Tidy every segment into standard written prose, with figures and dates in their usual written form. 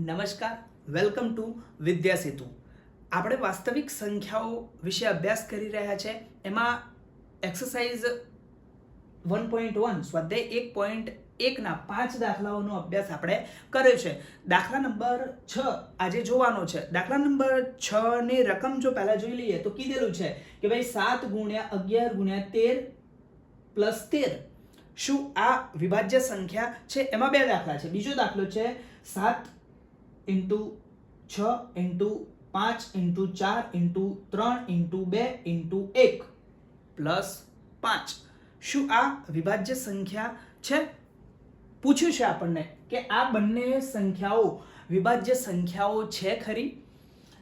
નમસ્કાર, welcome to વિદ્યા સેતુ. આપણે વાસ્તવિક સંખ્યાઓ વિશે અભ્યાસ કરી રહ્યા છે. એમાં એક્સરસાઇઝ 1.1 સ્વાધ્યાય 1.1 ના 5 દાખલાઓનો અભ્યાસ આપણે કર્યો છે. દાખલા નંબર 6 આજે જોવાનો છે. દાખલા નંબર 6 ની રકમ જો પહેલા જોઈ લઈએ તો કીધેલું છે કે ભાઈ 7 × 11 × 13 + 13 શું આ વિભાજ્ય સંખ્યા છે? એમાં બે દાખલા છે. બીજો દાખલો છે 7 × 6 × 5 × 4 × 3 × 2 × 1 + 5 શું આ વિભાજ્ય સંખ્યા છે? પૂછ્યું છે આપણને કે આ બંને સંખ્યાઓ વિભાજ્ય સંખ્યાઓ છે ખરી?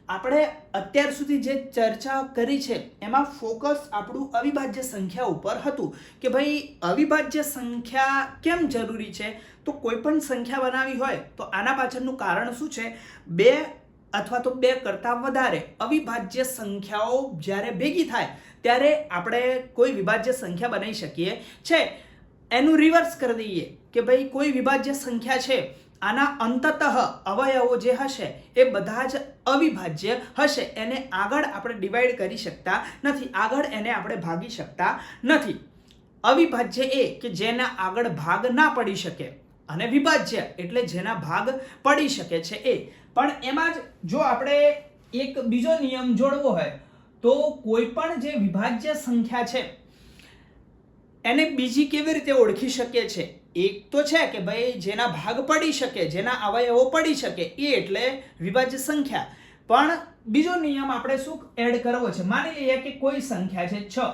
આપણે અત્યાર સુધી જે ચર્ચા કરી છે એમાં ફોકસ આપણું અવિભાજ્ય સંખ્યા ઉપર હતું કે ભાઈ અવિભાજ્ય સંખ્યા કેમ જરૂરી છે. તો કોઈ પણ સંખ્યા બનાવી હોય તો આના પાછળનું કારણ શું છે? 2 અથવા તો 2 કરતાં વધારે અવિભાજ્ય સંખ્યાઓ જ્યારે ભેગી થાય ત્યારે આપણે કોઈ વિભાજ્ય સંખ્યા બનાવી શકીએ છે. એનું રિવર્સ કરી દઈએ કે ભાઈ કોઈ વિભાજ્ય સંખ્યા છે, આના અંતતઃ અવયવો જે હશે એ બધા જ અવિભાજ્ય હશે. એને આગળ આપણે ડિવાઈડ કરી શકતા નથી, આગળ એને આપણે ભાગી શકતા નથી. અવિભાજ્ય એ કે જેના આગળ ભાગ ના પડી શકે, અને વિભાજ્ય એટલે જેના ભાગ પડી શકે છે એ. પણ એમાં જ જો આપણે એક બીજો નિયમ જોડવો હોય તો કોઈ પણ જે વિભાજ્ય સંખ્યા છે એને બીજી કેવી રીતે ઓળખી શકીએ છે? એક તો છે કે ભાઈ જેના ભાગ પડી શકે, જેના અવયવો પડી શકે એ એટલે વિભાજ્ય સંખ્યા. પણ બીજો નિયમ આપણે શું એડ કરવો છે? માની લઈએ કે કોઈ સંખ્યા છે 6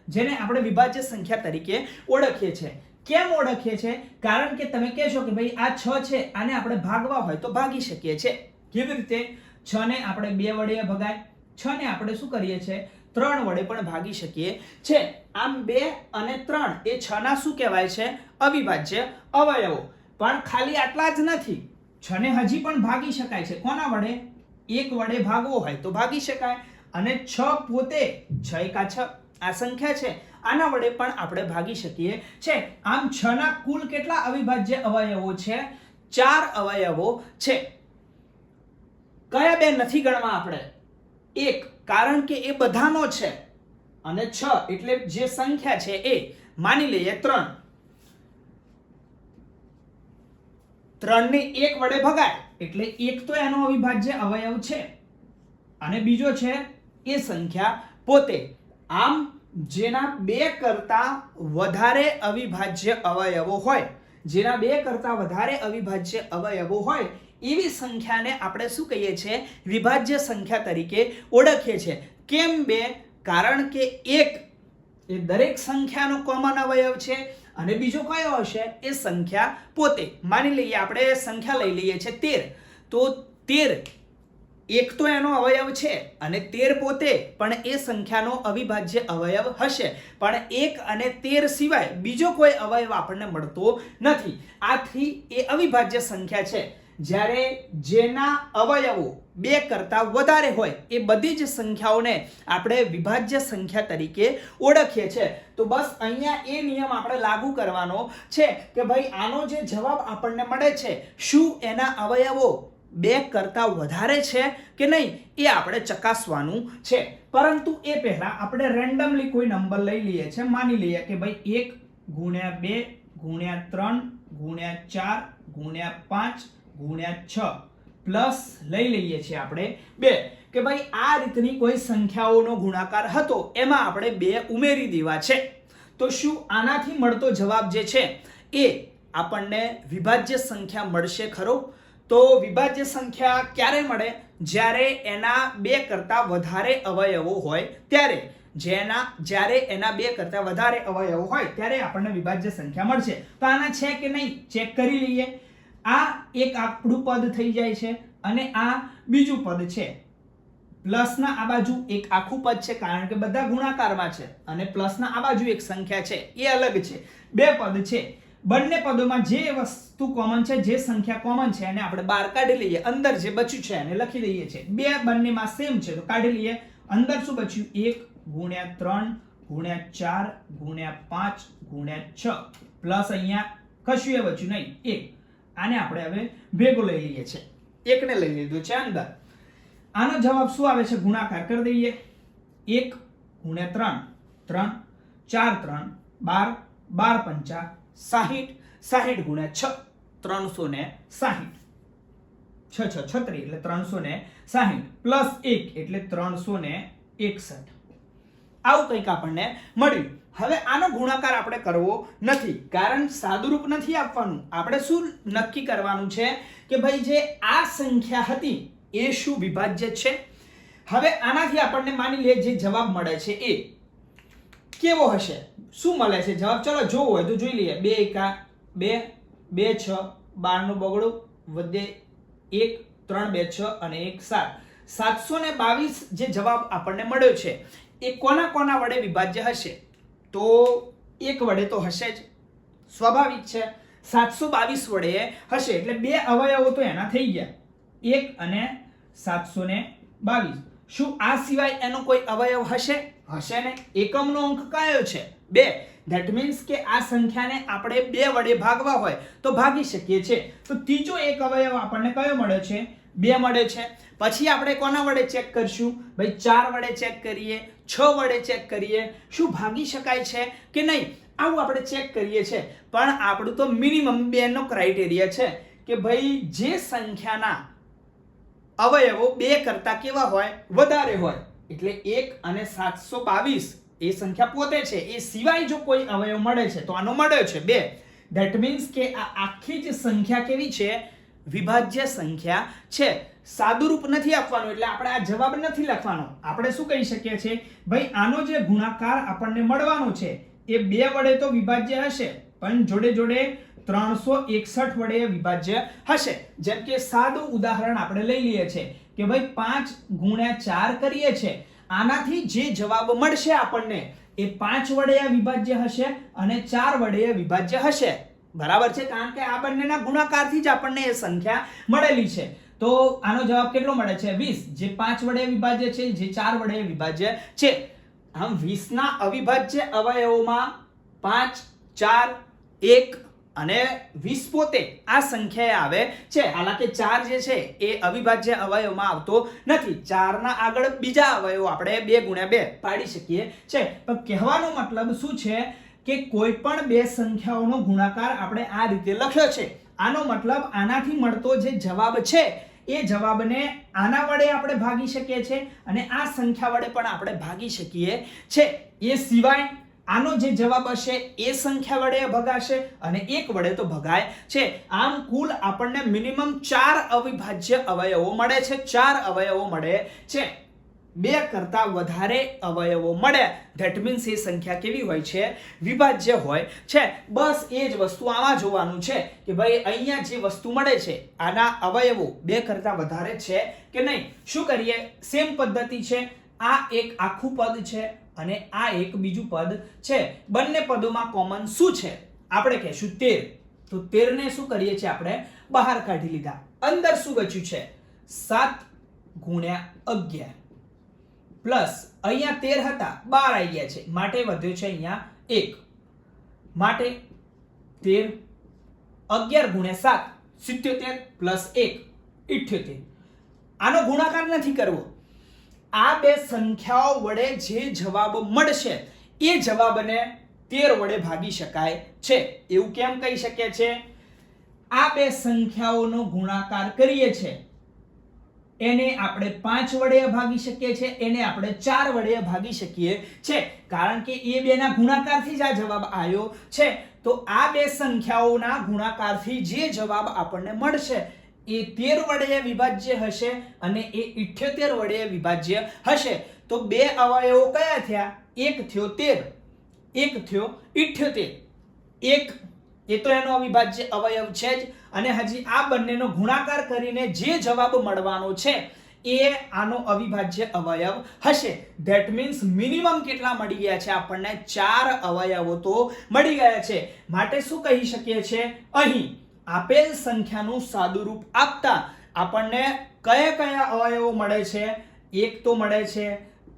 જેને આપણે વિભાજ્ય સંખ્યા તરીકે ઓળખીએ છીએ. કેમ ઓળખીએ છીએ? કારણ કે તમે કહેશો કે ભાઈ આ 6 છે, આને આપણે ભાગવા હોય તો ભાગી શકીએ છીએ. કેવી રીતે? 6 ને આપણે 2 વડે ભગાય, 6 ને આપણે શું કરીએ છીએ? 3 વડે પણ ભાગી શકીએ છે. આમ 2 અને 3 એ 6 ના શું કહેવાય છે? અવિભાજ્ય અવયવો. પણ ખાલી આટલા જ નથી, 6 ને હજી પણ ભાગી શકાય છે. કોના વડે? 1 વડે ભાગવો હોય તો ભાગી શકાય. અને 6 પોતે 6 × 6 આ સંખ્યા છે, આના વડે પણ આપણે ભાગી શકીએ છે. આમ 6 ના કુલ કેટલા અવિભાજ્ય અવયવો છે? 4 અવયવો છે. કયા બે નથી ગણવા આપણે? 1 કારણ કે એ બધાનો છે, અને 6 એટલે જે સંખ્યા છે એ. માની લઈએ 3 ને 1 વડે ભગાય એટલે 1 તો એનો અવિભાજ્ય અવયવ છે, અને બીજો છે એ સંખ્યા પોતે. આમ જેના 2 કરતાં વધારે અવિભાજ્ય અવયવો હોય, જેના 2 કરતાં વધારે અવિભાજ્ય અવયવો હોય એવી સંખ્યાને આપણે શું કહીએ છીએ? વિભાજ્ય સંખ્યા તરીકે ઓળખીએ છીએ. કેમ 2? કારણ કે 1 એ દરેક સંખ્યાનો કોમન અવયવ છે, અને બીજો કયો હશે? એ સંખ્યા પોતે. માની લઈએ આપણે સંખ્યા લઈ લઈએ છીએ 13. તો 13 1 તો એનો અવયવ છે, અને 13 પોતે પણ એ સંખ્યાનો અવિભાજ્ય અવયવ હશે. પણ 1 અને 13 સિવાય બીજો કોઈ અવયવ આપણને મળતો નથી. આથી એ અવિભાજ્ય સંખ્યા છે. જ્યારે જેના અવયવો 2 કરતાં વધારે હોય એ બધી જ સંખ્યાઓને આપણે વિભાજ્ય સંખ્યા તરીકે ઓળખીએ છીએ. તો બસ અહીંયા એ નિયમ આપણે લાગુ કરવાનો છે કે ભાઈ આનો જે જવાબ આપણને મળે છે, શું એના અવયવો 2 કરતાં વધારે છે કે નહીં એ આપણે ચકાસવાનું છે. પરંતુ એ પહેલા આપણે રેન્ડમલી કોઈ નંબર લઈ લઈએ છીએ. માની લઈએ કે ભાઈ 1 × 2 × 3 × 4 × 5 × 6 પ્લસ લઈ લઈએ છીએ આપણે 2 કે ભાઈ આ રીતની કોઈ સંખ્યાઓનો ગુણાકાર હતો, એમાં આપણે 2 ઉમેરી દેવા છે. તો શું આનાથી મળતો જવાબ જે છે એ આપણને વિભાજ્ય સંખ્યા મળશે ખરો? તો વિભાજ્ય સંખ્યા ક્યારે મળે? જ્યારે એના 2 કરતાં વધારે અવયવો હોય ત્યારે. જ્યારે એના 2 કરતાં વધારે અવયવો હોય ત્યારે આપણને વિભાજ્ય સંખ્યા મળશે. તો આના છે કે નહીં ચેક કરી લઈએ. આ એક આપણું પદ થઈ જાય છે, અને આ બીજું પદ છે. પ્લસના આ બાજુ એક આખું પદ છે, કારણ કે બધા ગુણાકારમાં છે, અને પ્લસના આ બાજુ એક સંખ્યા છે એ અલગ છે. 2 પદ છે. બંને પદોમાં જે વસ્તુ કોમન છે, જે સંખ્યા કોમન છે એને આપણે બહાર કાઢી લઈએ. અંદર જે બચ્યું છે એને લખી દઈએ છીએ. 2 બંનેમાં સેમ છે તો કાઢી લઈએ. અંદર શું બચ્યું? 1 × 3 × 4 × 5 × 6 પ્લસ અહીંયા કશું એ બચ્યું નહીં 1. આને આપણે હવે ભેગો લઈ લઈએ છીએ. 1 ને લઈ લીધું છે અંદર. આનો જવાબ શું આવે છે? ગુણાકાર કરી દઈએ. 1 ગુણ્યા 3 3 4 3 12 12 પંચા 60 60 ગુણ્યા 6 360 6 6 36 એટલે 360 પ્લસ 1 એટલે 361. આવું કંઈક આપણને મળ્યું. હવે આનો ગુણાકાર આપણે કરવો નથી, કારણ સાદુરૂપ નથી આપવાનું. આપણે શું નક્કી કરવાનું છે કે ભાઈ જે આ સંખ્યા હતી એ શું વિભાજ્ય છે. હવે આનાથી આપણને માની લઈએ જે જવાબ મળે છે એ કેવો હશે, શું મળે છે જવાબ. ચલો જોવો હોય તો જોઈ લઈએ. 2 એકા 2 2 6 12 નું બગડું વધે 1 3 2 6 અને 1 7 722 જે જવાબ આપણને મળ્યો છે એ કોના કોના વડે વિભાજ્ય હશે? તો 1 વડે તો હશે જ, સ્વાભાવિક છે. 722 વડે હશે એટલે બે અવયવો તો એના થઈ ગયા, 1 અને 722. શું આ સિવાય એનો કોઈ અવયવ હશે? હશે ને. એકમનો અંક કયો છે? 2. ધેટ મીન્સ કે આ સંખ્યાને આપણે 2 વડે ભાગવા હોય તો ભાગી શકીએ છીએ. તો ત્રીજો એક અવયવ આપણને કયો મળ્યો છે? 2 મળે છે. પછી આપણે કોના વડે ચેક કરશું? ભાઈ 4 વડે ચેક કરીએ, 6 વડે ચેક કરીએ, શું ભાગી શકાય છે કે નહીં, આવું આપણે ચેક કરીએ છીએ. પણ આપણું તો મિનિમમ 2 નો ક્રાઇટેરિયા છે કે ભાઈ જે સંખ્યાના અવયવો 2 કરતા કેવા હોય? વધારે હોય. એટલે 1 અને 722 એ સંખ્યા પોતે છે, એ સિવાય જો કોઈ અવયવ મળે છે તો આનો મળ્યો છે 2. ધેટ મીન્સ કે આ આખી જ સંખ્યા કેવી છે? વિભાજ્ય સંખ્યા છે. સાદુરૂપ નથી આપવાનું એટલે આપણે આ જવાબ નથી લખવાનો. આપણે શું કહી શકીએ છીએ? ભાઈ આનો જે ગુણાકાર આપણને મળવાનો છે એ 2 વડે તો વિભાજ્ય હશે, પણ જોડે જોડે 361 વડે વિભાજ્ય હશે. જેમ કે સાદું ઉદાહરણ આપણે લઈ લઈએ છીએ કે ભાઈ 5 ગુણ્યા 4 કરીએ છીએ, આનાથી જે જવાબ મળશે આપણને એ 5 વડે વિભાજ્ય હશે અને 4 વડે વિભાજ્ય હશે. બરાબર છે, કારણ કે આ બંનેના ગુણાકારથી જ આપણને એ સંખ્યા મળેલી છે. તો આનો જવાબ કેટલો મળે છે? 20, જે 5 વડે વિભાજ્ય છે, જે 4 વડે વિભાજ્ય છે. આમ 20 ના અવિભાજ્ય અવયવોમાં 5 4 1 અને 20 પોતે આ સંખ્યા આવે છે. હાલાકે 4 જે છે એ અવિભાજ્ય અવયવમાં આવતો નથી. 4 ના આગળ બીજા અવયવો આપણે 2 ગુણ્યા 2 પાડી શકીએ છે. પણ કહેવાનો મતલબ શું છે કે કોઈ પણ બે સંખ્યાઓનો ગુણાકાર આપણે આ રીતે લખ્યો છે. આનો મતલબ આનાથી મળતો જે જવાબ છે એ જવાબને આના વડે આપણે ભાગી શકીએ છીએ અને આ સંખ્યા વડે પણ આપણે ભાગી શકીએ છે. એ સિવાય આનો જે જવાબ હશે એ સંખ્યા વડે ભગાશે અને 1 વડે તો ભગાય છે. આમ કુલ આપણને મિનિમમ 4 અવિભાજ્ય અવયવો મળે છે. 4 અવયવો મળે છે. 2 કરતા વધારે અવયવો મળે ધેટ મીન્સ એ સંખ્યા કેવી હોય છે? વિભાજ્ય હોય છે. બસ એ જ વસ્તુ આમાં જોવાનું છે કે ભાઈ અહીંયા જે વસ્તુ મળે છે આના અવયવો 2 કરતા વધારે છે કે નહીં. શું કરીએ? સેમ પદ્ધતિ છે. આ એક આખું પદ છે અને આ એક બીજું પદ છે. બંને પદોમાં કોમન શું છે? આપણે કહેશું 13. તો 13 ને શું કરીએ છીએ? આપણે બહાર કાઢી લીધા. અંદર શું બચ્યું છે? 7 ગુણ્યા 11 પ્લસ અહીંયા 13 હતા 12 આવી ગયા છે માટે વધ્યો છે અહીંયા 1. માટે 13 11 ગુણ્યા 7 77 પ્લસ 1 78. આનો ગુણાકાર નથી કરવો. આ બે સંખ્યાઓ વડે જે જવાબ મળશે એ જવાબને 13 વડે ભાગી શકાય છે. એવું કેમ કહી શકીએ છે? આ બે સંખ્યાઓનો ગુણાકાર કરીએ છે એને આપણે 5 વડે ભાગી શકીએ છીએ, એને આપણે 4 વડે ભાગી શકીએ છે, કારણ કે એ બેના ગુણાકારથી જ આ જવાબ આવ્યો છે. તો આ બે સંખ્યાઓના ગુણાકારથી જે જવાબ આપણને મળશે એ 13 વડે વિભાજ્ય હશે અને એ 78 વડે વિભાજ્ય હશે. તો બે અવયવો કયા થયા? એક થયો 13, એક થયો 78. એક એ તો એનો અવિભાજ્ય અવયવ છે જ અને હજી આ બંનેનો ગુણાકાર કરીને જે જવાબ મળવાનો છે એ આનો અવિભાજ્ય અવયવ હશે. ધેટ મીન્સ મિનિમમ કેટલા મળી ગયા છે? આપણને 4 અવયવો તો મળી ગયા છે. માટે શું કહી શકીએ છે? અહીં આપેલ સંખ્યાનું સાદુરૂપ આપતા આપણને કયા કયા અવયવો મળે છે? 1 તો મળે છે,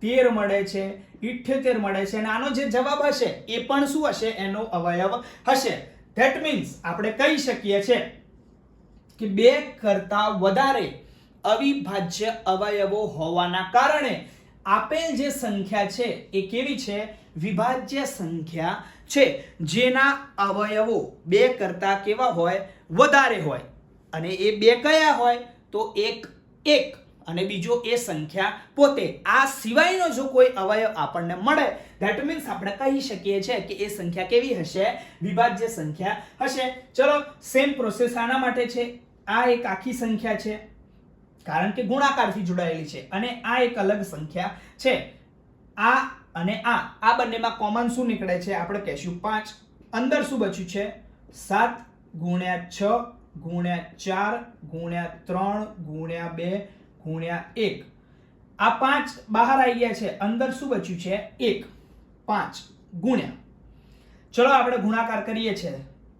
13 મળે છે, 78 મળે છે અને આનો જે જવાબ હશે એ પણ શું હશે? એનો અવયવ હશે. ધેટ મીન્સ આપણે કહી શકીએ છીએ કે 2 કરતા વધારે અવિભાજ્ય અવયવો હોવાના કારણે આપેલ જે સંખ્યા છે એ કેવી છે? વિભાજ્ય સંખ્યા છે, જેના અવયવો બે કરતા કેવા હોય? વધારે હોય. અને એ બે કયા હોય? તો એક અને બીજો એ સંખ્યા પોતે. આ સિવાયનો જો કોઈ અવયવ આપણને મળે, ધેટ મીન્સ આપણે કહી શકીએ છીએ કે એ સંખ્યા કેવી હશે? વિભાજ્ય સંખ્યા હશે. ચલો સેમ પ્રોસેસ આના માટે છે. આ એક આખી સંખ્યા છે કારણ કે ગુણાકારથી જોડાયેલી છે, અને આ એક અલગ સંખ્યા છે. આ અને આ બંનેમાં કોમન શું નીકળે છે? આપણે કહીશું 5. અંદર શું બચ્યું છે? 7 × 6 × 4 × 3 × 2 × 1. આ 5 બહાર આવી ગયા છે. અંદર શું બચ્યું છે? 1. 5 ગુણ્યા, ચલો આપણે ગુણાકાર કરીએ છીએ.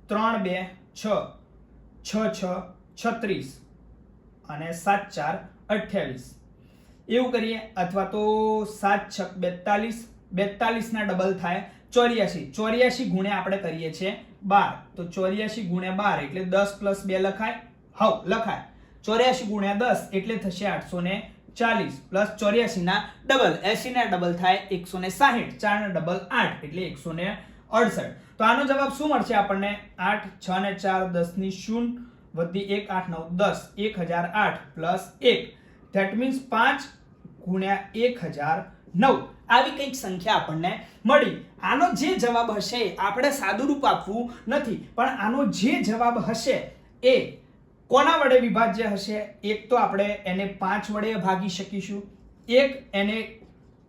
3 2 6, 6 6 36 અને 7 4 28. એવું કરીએ, અથવા તો 7 6 42, 42 ના ડબલ થાય 84. 84 ગુણ્યા આપણે કરીએ છીએ 12, તો 84 ગુણ્યા 12 એટલે 10 + 2 લખાય? હવ લખાય. 84 ગુણ્યા 10 એટલે થશે 840 પ્લસ 84 ના ડબલ 80 ના ડબલ થાય 160, 4 ના ડબલ 8 એટલે 168. તો આનો જવાબ શું મળશે આપણને? 8 6 ને 4 10 ની 0 વધી 1 8 9 10 1008 પ્લસ 1, ધેટ મીન્સ 5 ગુણ્યા 1009. આવી કંઈક સંખ્યા આપણને મળી. આનો જે જવાબ હશે, આપણે સાદુરૂપ આપવું નથી, પણ આનો જે જવાબ હશે એ કોના વડે વિભાજ્ય હશે? એક તો આપણે એને 5 વડે ભાગી શકીશું, એક એને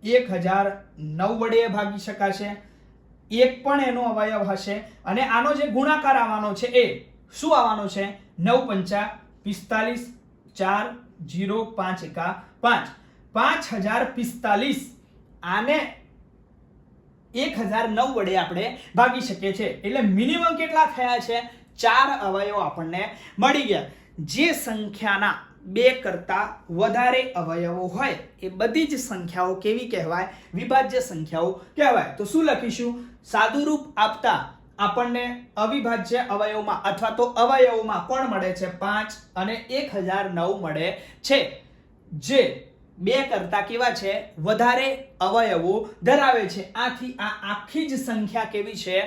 1009 વડે ભાગી શકાશે, એક પણ એનો અવયવ હશે, અને આનો જે ગુણાકાર આવવાનો છે એ શું આવવાનો છે? 9 5 45, 4 0 5 1 5, 5045. આને 1009 વડે આપણે ભાગી શકીએ છીએ. એટલે મિનિમમ કેટલા થયા છે? 4 અવયવો આપણને મળી ગયા. જે સંખ્યાના બે કરતા વધારે અવયવો હોય એ બધી જ સંખ્યાઓ કેવી કહેવાય? વિભાજ્ય સંખ્યાઓ કહેવાય. તો શું લખીશું? સાદુરૂપ આપતા આપણને અવિભાજ્ય અવયવોમાં અથવા તો અવયવોમાં કોણ મળે છે? 5 અને 1009 મળે છે, જે બે કરતા કેવા છે? વધારે અવયવો ધરાવે છે. આથી આ આખી જ સંખ્યા કેવી છે?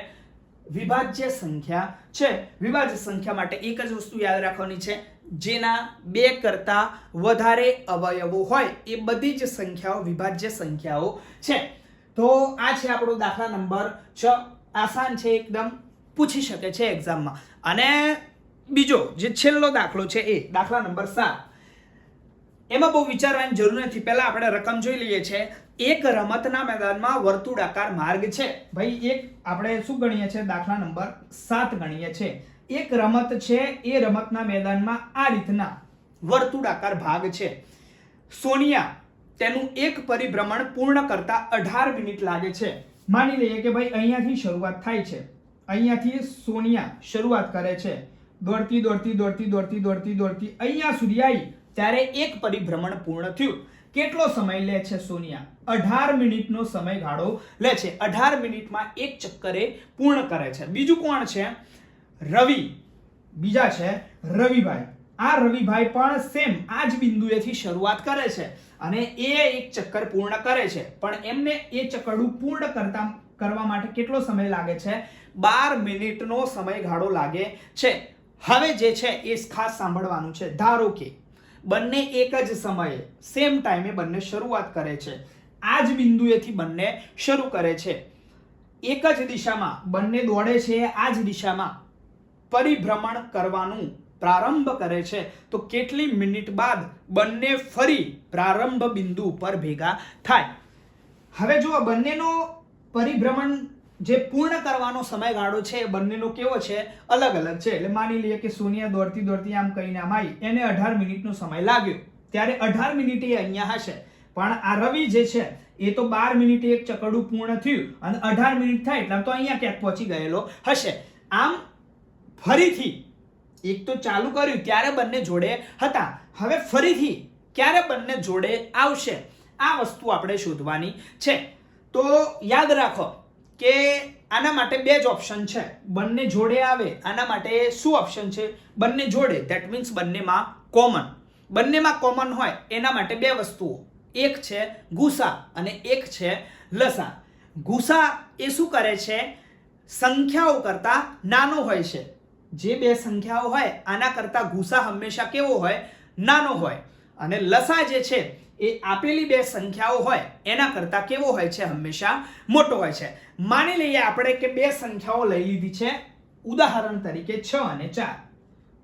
વિભાજ્ય સંખ્યા છે. વિભાજ્ય સંખ્યા માટે એક જ વસ્તુ યાદ રાખવાની છે, જેના બે કરતા વધારે અવયવો હોય એ બધી જ સંખ્યાઓ વિભાજ્ય સંખ્યાઓ છે. તો આ છે આપણો દાખલા નંબર 6. આસાન છે એકદમ, પૂછી શકે છે એક્ઝામમાં. અને બીજો જે છેલ્લો દાખલો છે એ દાખલા નંબર 7. એમાં બહુ વિચારવાની જરૂર નથી. પહેલા આપણે રકમ જોઈ લઈએ છીએ. એક રમતના મેદાનમાં વર્તુળાકાર માર્ગ છે. ભાઈ એક આપણે શું ગણીએ છીએ? દાખલા નંબર 7 ગણીએ છીએ. એક રમત છે, એ રમતના મેદાનમાં આ રીતના વર્તુળાકાર ભાગ છે. સોનિયા તેનું એક પરિભ્રમણ પૂર્ણ કરતા 18 મિનિટ લાગે છે. માની લઈએ કે ભાઈ અહીંયાથી શરૂઆત થાય છે. અહીંયાથી સોનિયા શરૂઆત કરે છે, દોડતી દોડતી દોડતી દોડતી દોડતી દોડતી અહીંયા સુધી આવી ત્યારે એક પરિભ્રમણ પૂર્ણ થયું. કેટલો સમય લે છે સોનિયા? 18 મિનિટનો સમયગાળો લે છે. 18 મિનિટમાં એક ચક્કરે પૂર્ણ કરે છે. બીજું કોણ છે? રવિ. બીજા છે રવિભાઈ. આ રવિભાઈ પણ સેમ આ જ બિંદુએથી શરૂઆત કરે છે અને એ એક ચક્કર પૂર્ણ કરે છે, પણ એમને એ ચક્કરડું પૂર્ણ કરવા માટે કેટલો સમય લાગે છે? 12 મિનિટનો સમયગાળો લાગે છે. હવે જે છે એ ખાસ સાંભળવાનું છે. ધારો કે બંને એક જ સમયે સેમ ટાઈમે બંને શરૂઆત કરે છે. આ જ બિંદુએથી બંને શરૂ કરે છે. એક જ દિશામાં બંને દોડે છે. આ જ દિશામાં પરિભ્રમણ કરવાનું પ્રારંભ કરે છે. તો કેટલી મિનિટ બાદ બંને ફરી પ્રારંભ બિંદુ પર ભેગા થાય? હવે જો બંનેનો પરિભ્રમણ જે પૂર્ણ કરવાનો સમયગાળો છે એ બંનેનો કેવો છે? અલગ અલગ છે. એટલે માની લઈએ કે સોનિયા દોડતી દોડતી આમ કહીને આમ આવી, એને 18 મિનિટનો સમય લાગ્યો, ત્યારે 18 મિનિટે અહીંયા હશે. પણ આ રવિ જે છે એ તો 12 મિનિટે એક ચક્કરડું પૂર્ણ થયું અને 18 મિનિટ થાય એટલે તો અહીંયા ક્યાંક પહોંચી ગયેલો હશે. આમ ફરીથી એક તો ચાલુ કર્યું ત્યારે બંને જોડે હતા, હવે ફરીથી ક્યારે બંને જોડે આવશે? આ વસ્તુ આપણે શોધવાની છે. તો યાદ રાખો કે આના માટે બે જ ઓપ્શન છે. બંને જોડે આવે આના માટે શું ઓપ્શન છે? બંને જોડે, ધેટ મીન્સ બંનેમાં કોમન. બંનેમાં કોમન હોય એના માટે બે વસ્તુઓ, એક છે ગુસા અને એક છે લસા. ગુસા એ શું કરે છે, સંખ્યાઓ કરતા નાનો હોય છે. જે બે સંખ્યાઓ હોય આના કરતા ગુસા હંમેશા કેવો હોય, નાનો હોય. અને લસા જે છે એ આપેલી બે સંખ્યાઓ હોય એના કરતા કેવો હોય છે, હંમેશા મોટો હોય છે. માની લઈએ આપણે કે બે સંખ્યાઓ લઈ લીધી છે, ઉદાહરણ તરીકે 6 અને 4.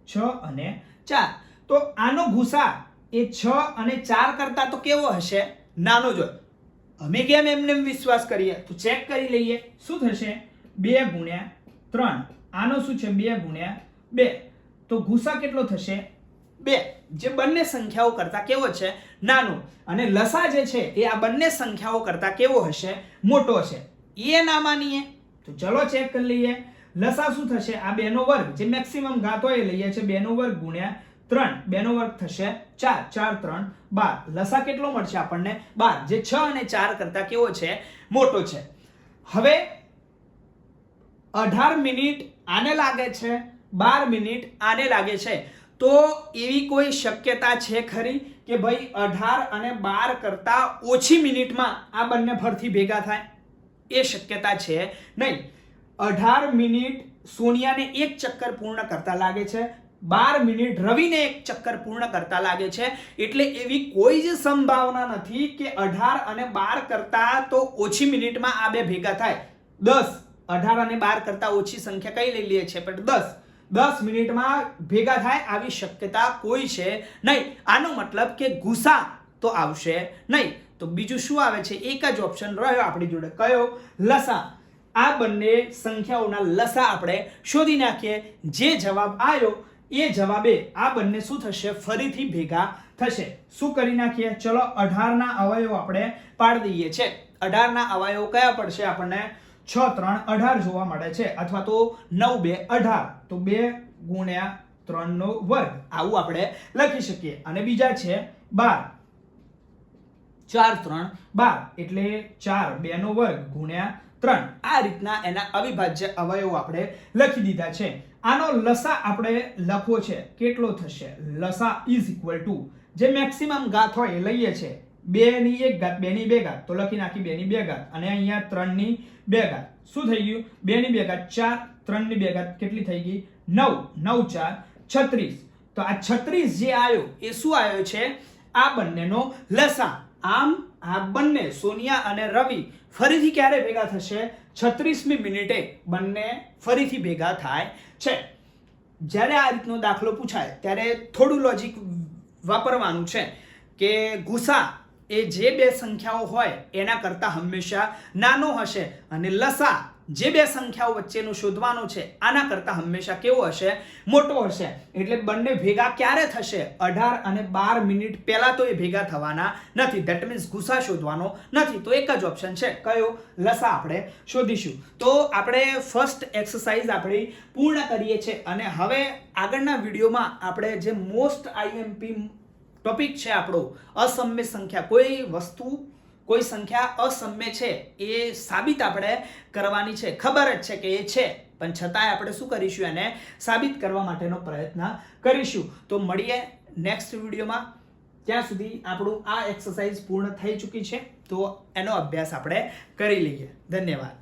6 અને 4. તો આનો ગુસા એ 6 અને 4 કરતા તો કેવો હશે, નાનો જ હોય. અમે કેમ એમને વિશ્વાસ કરીએ, તો ચેક કરી લઈએ. શું થશે, 2 ગુણ્યા 3. આનો શું છે, 2 ગુણ્યા 2. તો ગુસા કેટલો થશે, 2. જે બંને સંખ્યાઓ કરતા કેવો છે, નાનો. અને લસા જે છે એ આ બંને સંખ્યાઓ કરતા કેવો હશે, મોટો હશે. એ ના માનીએ તો ચલો ચેક કરી લઈએ. લસા શું થશે, આ 2 નો વર્ગ, જે મેક્સિમમ ઘાત હોય એ લઈએ છે, 2 નો વર્ગ ગુણ્યા 3. 2 નો વર્ગ થશે 4. 4 3 12. લસા કેટલો મળશે આપણને, 12. જે 6 અને 4 કરતા કેવો છે, મોટો છે. હવે 18 મિનિટ આને લાગે છે, 12 મિનિટ આને લાગે છે. તો એવી કોઈ શક્યતા છે ખરી કે ભાઈ 18 અને 12 કરતા ઓછી મિનિટમાં આ બંને ફરથી ભેગા થાય? એ શક્યતા છે નહીં. 18 મિનિટ સોનિયાને એક ચક્કર પૂર્ણ કરતા લાગે છે, 12 મિનિટ રવિને એક ચક્કર પૂર્ણ કરતા લાગે છે. એટલે એવી કોઈ જ સંભાવના નથી કે 18 અને 12 કરતા તો ઓછી મિનિટમાં આ બે ભેગા થાય. 18 અને 12 કરતા ઓછી સંખ્યા કઈ લઈ લઈએ છે, પણ 10 મિનિટમાં ભેગા થાય આવી શક્યતા કોઈ છે નહીં. આનો મતલબ કે ગુસા તો આવશે નહીં. તો બીજું શું આવે છે, એક જ ઓપ્શન રહ્યો આપણી જોડે, કયો, લસા. આ બંને સંખ્યાઓના લસા આપણે શોધી નાખીએ. જે જવાબ આવ્યો એ જવાબે આ બંને શું થશે, ફરીથી ભેગા થશે. શું કરી નાખીએ, ચલો 18 ના અવયવો આપણે પાડી દઈએ છે. 18 ના અવયવો કયા પડશે આપણને, 6 3 18 જોવા મળે છે, અથવા તો 9 2 18. તો 2 ગુણ્યા 3 નો વર્ગ આવું આપણે લખી શકીએ. અને બીજા છે 12. 4 3 12 એટલે 4 2 નો વર્ગ ગુણ્યા 3. આ રીતના એના અવિભાજ્ય અવયવો આપણે લખી દીધા છે. આનો લસા આપણે લખવો છે, કેટલો થશે, લસા ઇઝ ઇક્વલ ટુ જે મેક્સિમમ ઘાત હોય એ લઈએ છે, 2 ની 1 ઘાત 2 ની 2 ઘાત, તો લખી નાખી 2 ની 2 ઘાત. અને અહીંયા 3 ની 2 ઘાત. શું થઈ ગયું, 2 ની 2 ઘાત 4, 3 ની 2 ઘાત કેટલી થઈ ગઈ, 9. 9 4 36. તો આ 36 જે આવ્યો એ શું આવ્યો છે, આ બંનેનો લસા. આમ આ બંને સોનિયા અને રવિ ફરીથી ક્યારે ભેગા થશે, 36મી મિનિટે બંને ફરીથી ભેગા થાય છે. જ્યારે આ રીતનો દાખલો પૂછાય ત્યારે થોડું લોજિક વાપરવાનું છે કે ગુસા એ જે બે સંખ્યાઓ હોય એના કરતાં હંમેશા નાનો હશે, અને લસા જે બે સંખ્યાઓ વચ્ચેનું શોધવાનું છે આના કરતાં હંમેશા કેવો હશે, મોટો હશે. એટલે બંને ભેગા ક્યારે થશે, 18 અને 12 મિનિટ પહેલા તો એ ભેગા થવાના નથી. ધેટ મીન્સ ગુસા શોધવાનો નથી. તો એક જ ઓપ્શન છે, કયો, લસા આપણે શોધીશું. તો આપણે ફર્સ્ટ એક્સરસાઇઝ આપણી પૂર્ણ કરીએ છીએ. અને હવે આગળના વિડીયોમાં આપણે જે મોસ્ટ આઈએમપી ટોપિક છે આપણો, અસમ્ય સંખ્યા. કોઈ વસ્તુ કોઈ સંખ્યા અસમ્ય છે એ સાબિત આપણે કરવાની છે. ખબર જ છે કે એ છે, પણ છતાંય આપણે શું કરીશું, એને સાબિત કરવા માટેનો પ્રયત્ન કરીશું. તો મળીએ નેક્સ્ટ વિડીયોમાં. ત્યાં સુધી આપણું આ એક્સરસાઇઝ પૂર્ણ થઈ ચૂકી છે, તો એનો અભ્યાસ આપણે કરી લઈએ. ધન્યવાદ.